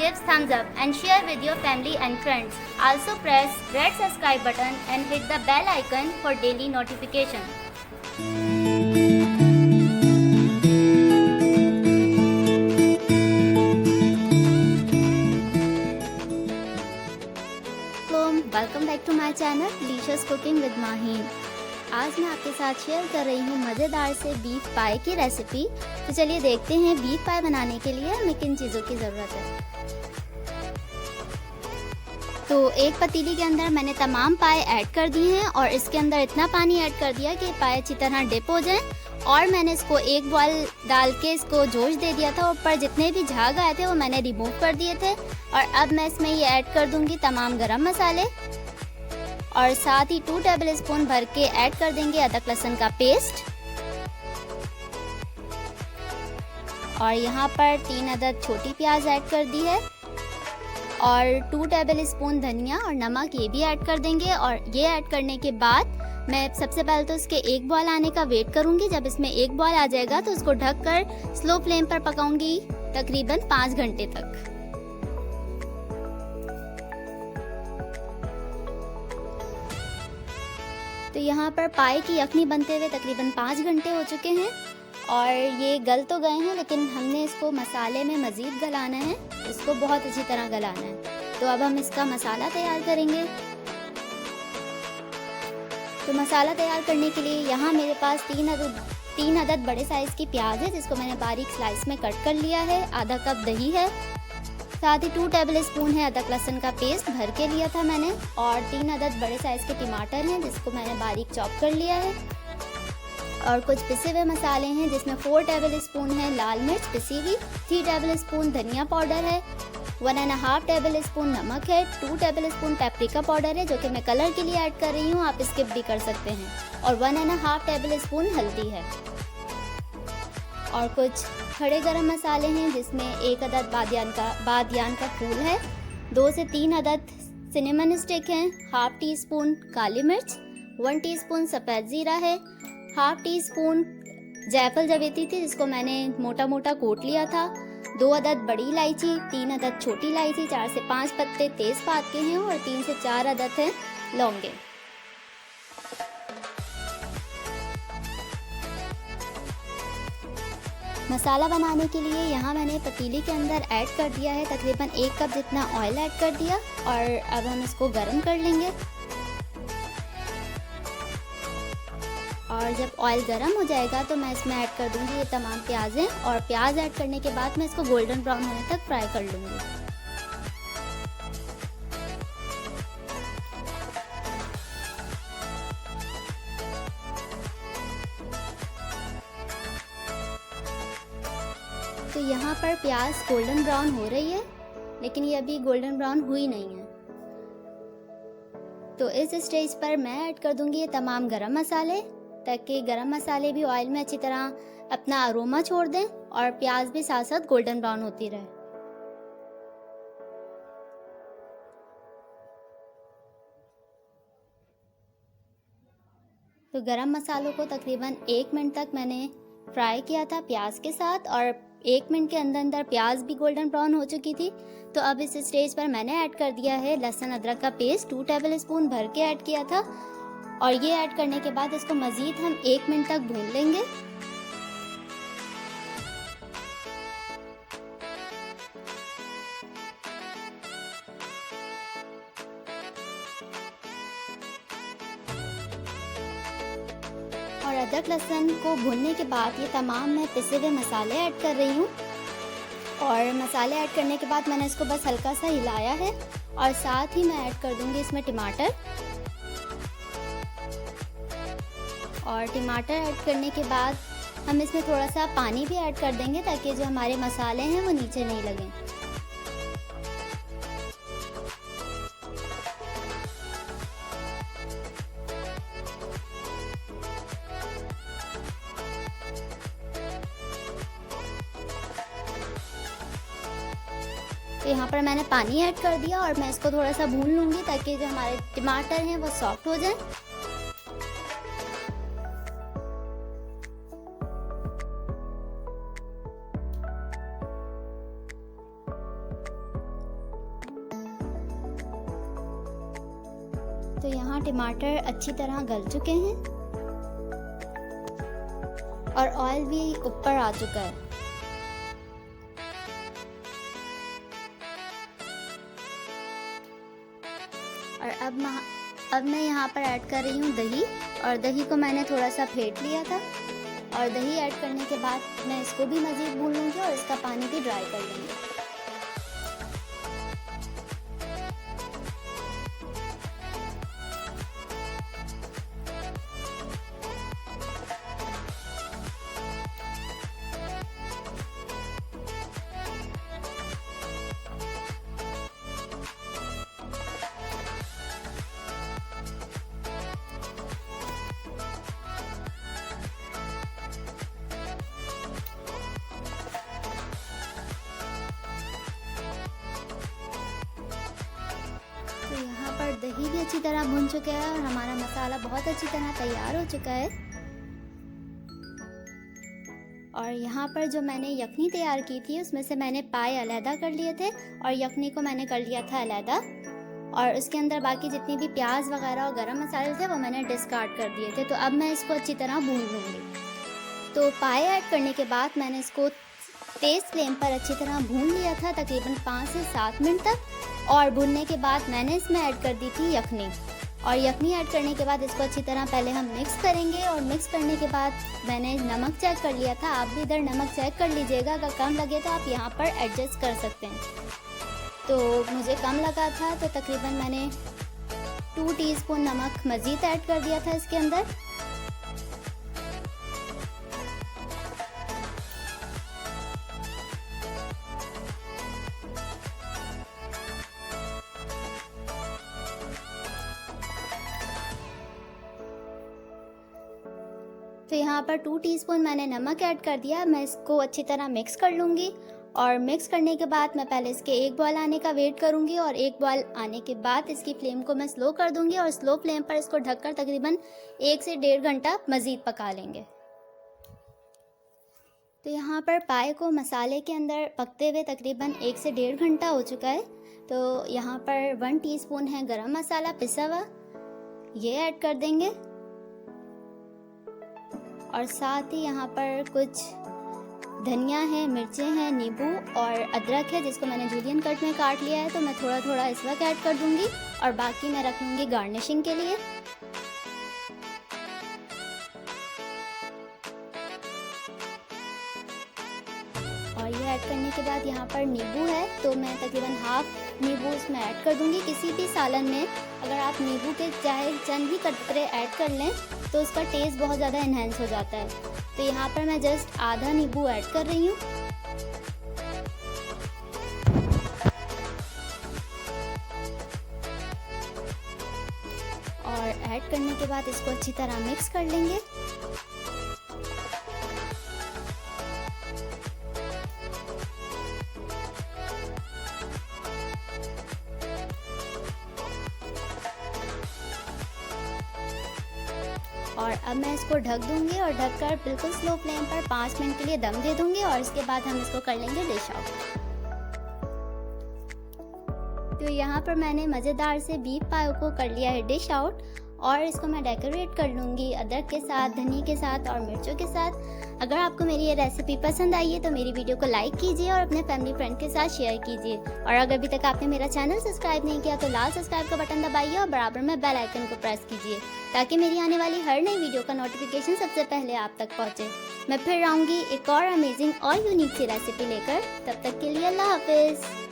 give thumbs up and share with your family and friends. Also press red subscribe button and hit the bell icon for daily notification. Welcome back to my channel delicious cooking with Maheen. आज मैं आपके साथ share कर रही हूँ मज़ेदार से beef पाए की रेसिपी। तो चलिए देखते हैं बीफ पाए बनाने के लिए हमें किन चीज़ों की ज़रूरत है। तो एक पतीली के अंदर मैंने तमाम पाए ऐड कर दिए हैं और इसके अंदर इतना पानी ऐड कर दिया कि पाए अच्छी तरह डिप हो जाएं। और मैंने इसको एक बॉयल डाल के इसको जोश दे दिया था। ऊपर जितने भी झाग आए थे वो मैंने रिमूव कर दिए थे। और अब मैं इसमें ये ऐड कर दूंगी तमाम गरम मसाले और साथ ही 2 टेबल स्पून भर के ऐड कर देंगे अदरक लहसुन का पेस्ट। और यहाँ पर 3 अदद छोटी प्याज ऐड कर दी है और 2 टेबल स्पून धनिया और नमक ये भी ऐड कर देंगे। और ये ऐड करने के बाद मैं सबसे पहले तो इसके एक बॉयल आने का वेट करूंगी। जब इसमें एक बॉयल आ जाएगा तो इसको ढककर स्लो फ्लेम पर पकाऊंगी तकरीबन 5 घंटे तक। तो यहाँ पर पाए की यखनी बनते हुए तकरीबन 5 घंटे हो चुके हैं और ये गल तो गए हैं, लेकिन हमने इसको मसाले में मज़ीद गलाना है, इसको बहुत अच्छी तरह गलाना है। तो अब हम इसका मसाला तैयार करेंगे। तो मसाला तैयार करने के लिए यहाँ मेरे पास 3 अदद बड़े साइज़ की प्याज है जिसको मैंने बारीक स्लाइस में कट कर लिया है। आधा कप दही है, साथ ही 2 टेबल स्पून है अदरक लहसुन का पेस्ट भर के लिया था मैंने। और 3 अदद बड़े साइज़ के टमाटर हैं जिसको मैंने बारीक चॉप कर लिया है। और कुछ पिसे हुए मसाले हैं जिसमें 4 टेबल स्पून है लाल मिर्च पिसी हुई, 3 टेबल स्पून धनिया पाउडर है, 1.5 टेबल स्पून नमक है, 2 टेबल स्पून पेपरिका पाउडर है जो कि मैं कलर के लिए ऐड कर रही हूँ, आप स्किप भी कर सकते हैं, और 1.5 टेबल स्पून हल्दी है। और कुछ खड़े गरम मसाले हैं जिसमें 1 अदद बादियान का फूल है, 2 से 3 अदद सिनेमन स्टिक हैं, हाफ टी स्पून काली मिर्च, 1 टीस्पून सफ़ेद ज़ीरा है, हाफ टी स्पून जायफल जवेती थी जिसको मैंने मोटा मोटा कूट लिया था, 2 अदद बड़ी इलायची, 3 अदद छोटी इलायची, 4 से 5 पत्ते तेज़पात के हैं और 3 से 4 अदद हैं लौंगे। मसाला बनाने के लिए यहाँ मैंने पतीली के अंदर ऐड कर दिया है तकरीबन 1 कप जितना ऑयल ऐड कर दिया और अब हम इसको गर्म कर लेंगे। और जब ऑयल गर्म हो जाएगा तो मैं इसमें ऐड कर दूंगी ये तमाम प्याज़ें और प्याज ऐड करने के बाद मैं इसको गोल्डन ब्राउन होने तक फ्राई कर लूँगी। तो यहाँ पर प्याज गोल्डन ब्राउन हो रही है, लेकिन ये अभी गोल्डन ब्राउन हुई नहीं है। तो इस स्टेज पर मैं ऐड कर दूंगी ये तमाम गरम मसाले, ताकि गरम मसाले भी ऑयल में अच्छी तरह अपना अरोमा छोड़ दें और प्याज भी साथ साथ गोल्डन ब्राउन होती रहे। तो गरम मसालों को तकरीबन 1 मिनट तक मैंने फ्राई किया था प्याज के साथ और 1 मिनट के अंदर अंदर प्याज भी गोल्डन ब्राउन हो चुकी थी। तो अब इस स्टेज पर मैंने ऐड कर दिया है लहसुन अदरक का पेस्ट, 2 टेबल स्पून भर के ऐड किया था और ये ऐड करने के बाद इसको मज़ीद हम 1 मिनट तक भून लेंगे। और अदरक लहसुन को भूनने के बाद ये तमाम मैं पिसे हुए मसाले ऐड कर रही हूँ और मसाले ऐड करने के बाद मैंने इसको बस हल्का सा हिलाया है और साथ ही मैं ऐड कर दूँगी इसमें टमाटर। और टमाटर ऐड करने के बाद हम इसमें थोड़ा सा पानी भी ऐड कर देंगे ताकि जो हमारे मसाले हैं वो नीचे नहीं लगें। तो यहाँ पर मैंने पानी ऐड कर दिया और मैं इसको थोड़ा सा भून लूँगी ताकि जो हमारे टमाटर हैं वो सॉफ्ट हो जाए। तो यहाँ टमाटर अच्छी तरह गल चुके हैं और ऑयल भी ऊपर आ चुका है। और अब मैं यहाँ पर ऐड कर रही हूँ दही, और दही को मैंने थोड़ा सा फेंट लिया था। और दही ऐड करने के बाद मैं इसको भी मज़ीद भून लूँगी और इसका पानी भी ड्राई कर लूँगी। तो यहाँ पर दही भी अच्छी तरह भुन चुका है और हमारा मसाला बहुत अच्छी तरह तैयार हो चुका है। और यहाँ पर जो मैंने यखनी तैयार की थी उसमें से मैंने पाए अलहदा कर लिए थे और यखनी को मैंने कर लिया था अलहदा। और उसके अंदर बाकी जितनी भी प्याज वगैरह और गरम मसाले थे वो मैंने डिस्कार्ड कर दिए थे। तो अब मैं इसको अच्छी तरह भून लूँगी। तो पाए ऐड करने के बाद मैंने इसको तेज़ फ्लेम पर अच्छी तरह भून लिया था तकरीबन 5 से 7 मिनट तक। और भूनने के बाद मैंने इसमें ऐड कर दी थी यखनी, और यखनी ऐड करने के बाद इसको अच्छी तरह पहले हम मिक्स करेंगे। और मिक्स करने के बाद मैंने नमक चेक कर लिया था। आप भी इधर नमक चेक कर लीजिएगा, अगर कम लगे तो आप यहाँ पर एडजस्ट कर सकते हैं। तो मुझे कम लगा था तो तकरीबन मैंने 2 टीस्पून नमक मज़ीद ऐड कर दिया था इसके अंदर। तो यहाँ पर 2 टीस्पून मैंने नमक ऐड कर दिया। मैं इसको अच्छी तरह मिक्स कर लूँगी। और मिक्स करने के बाद मैं पहले इसके एक बॉयल आने का वेट करूँगी, और एक बॉयल आने के बाद इसकी फ्लेम को मैं स्लो कर दूँगी और स्लो फ्लेम पर इसको ढककर तकरीबन 1 से 1.5 घंटा मज़ीद पका लेंगे। तो यहाँ पर पाए को मसाले के अंदर पकते हुए तकरीबन 1 से 1.5 घंटा हो चुका है। तो यहाँ पर 1 टीस्पून है गरम मसाला पिसा हुआ, ये ऐड कर देंगे। और साथ ही यहाँ पर कुछ धनिया है, मिर्चें हैं, नींबू और अदरक है जिसको मैंने जूलियन कट में काट लिया है। तो मैं थोड़ा थोड़ा इस वक्त ऐड कर दूंगी और बाकी मैं रख लूँगी गार्निशिंग के लिए। और ये ऐड करने के बाद यहाँ पर नींबू है तो मैं तकरीबन हाफ नींबू इसमें ऐड कर दूंगी। किसी भी सालन में अगर आप नींबू के चाहे चंद ही कतरे ऐड कर लें तो उसका टेस्ट बहुत ज़्यादा इन्हेंस हो जाता है। तो यहाँ पर मैं जस्ट आधा नींबू ऐड कर रही हूँ। और ऐड करने के बाद इसको अच्छी तरह मिक्स कर लेंगे। और अब मैं इसको ढक दूंगी और ढककर बिल्कुल स्लो फ्लेम पर 5 मिनट के लिए दम दे दूंगी। और इसके बाद हम इसको कर लेंगे डिश आउट। तो यहाँ पर मैंने मज़ेदार से बीफ पाए को कर लिया है डिश आउट। और इसको मैं डेकोरेट कर लूँगी अदरक के साथ, धनिया के साथ और मिर्चों के साथ। अगर आपको मेरी ये रेसिपी पसंद आई है तो मेरी वीडियो को लाइक कीजिए और अपने फैमिली फ्रेंड के साथ शेयर कीजिए। और अगर अभी तक आपने मेरा चैनल सब्सक्राइब नहीं किया तो लाल सब्सक्राइब का बटन दबाइए और बराबर में बेल आइकन को प्रेस कीजिए ताकि मेरी आने वाली हर नई वीडियो का नोटिफिकेशन सबसे पहले आप तक पहुँचे। मैं फिर आऊँगी एक और अमेजिंग और यूनिक सी रेसिपी लेकर। तब तक के लिए अल्लाह हाफिज़।